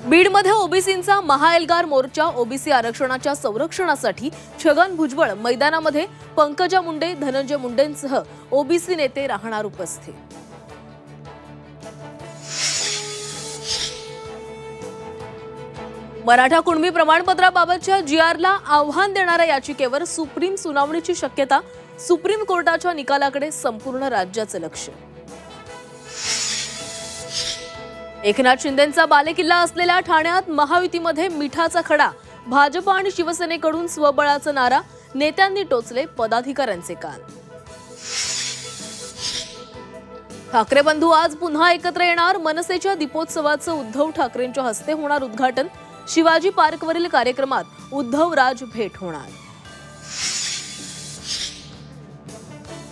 बीडमध्ये ओबीसींचा महाएल्गार मोर्चा, ओबीसी आरक्षणाच्या संरक्षणासाठी छगन भुजबळ मैदानामध्ये, पंकजा मुंडे, धनंजय मुंडेंसह ओबीसी नेते राहणार उपस्थित। मराठा कुणबी प्रमाणपत्राबाबतच्या जीआरला आव्हान देणाऱ्या याचिकेवर सुप्रीम सुनावणीची शक्यता, सुप्रीम कोर्टाच्या निकालाकडे संपूर्ण राज्याचं लक्ष। एकनाथ शिंदेंचा बालेकिल्ला असलेल्या ठाण्यात महायुतीमध्ये मिठाचा खडा, भाजप आणि शिवसेनेकडून स्वबळाचा नारा, नेत्यांनी टोचले पदाधिकाऱ्यांचे कान। ठाकरे बंधू आज पुन्हा एकत्र येणार, मनसेच्या दीपोत्सवाचं उद्धव ठाकरेंच्या हस्ते होणार उद्घाटन, शिवाजी पार्कवरील कार्यक्रमात उद्धव राज भेट होणार।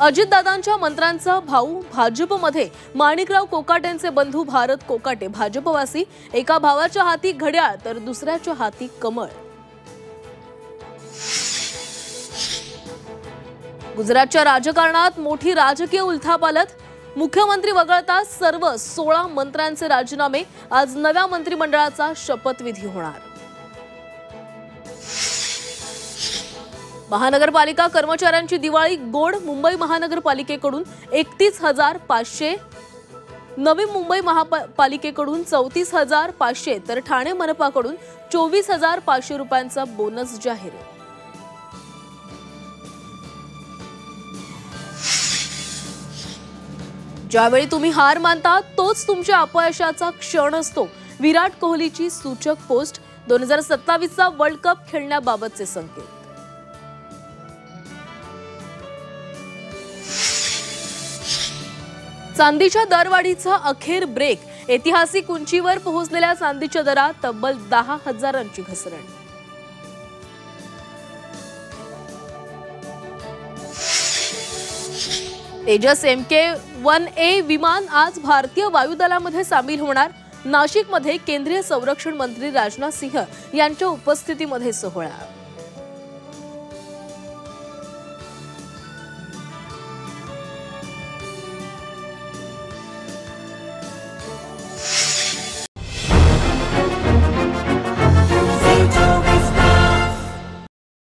अजितदादांच्या मंत्र्यांचा भाऊ भाजपमध्ये, माणिकराव कोकाटेंचे बंधू भारत कोकाटे भाजपवासी, एका भावाच्या हाती घड्याळ तर दुसऱ्याच्या हाती कमळ। गुजरातच्या राजकारणात मोठी राजकीय उलथापालथ, मुख्यमंत्री वगळता सर्व 16 मंत्र्यांचे राजीनामे, आज नव्या मंत्रिमंडळाचा शपथविधी होणार। महानगरपालिका कर्मचाऱ्यांची दिवाळी गोड, मुंबई महानगरपालिकेकडून 31,500, नवी मुंबई महापालिकेकडून 34,500 तर ठाणे मनपाकडून 24,500 रुपयांचा बोनस जाहीर। ज्यावेळी तुम्ही हार मानता तोच तुमच्या अपयशाचा क्षण असतो, विराट कोहलीची सूचक पोस्ट, 2027चा वर्ल्ड कप खेळण्याबाबतचे संकेत। चांदीच्या दरवाढीचा अखेर ब्रेक, ऐतिहासिक उंचीवर पोहोचलेल्या चांदीच्या दरात तब्बल 10,000ची घसरण। तेजस MK-1A विमान आज भारतीय वायुदलामध्ये सामील होणार, नाशिकमध्ये केंद्रीय संरक्षण मंत्री राजनाथ सिंह यांच्या उपस्थितीमध्ये सोहळा।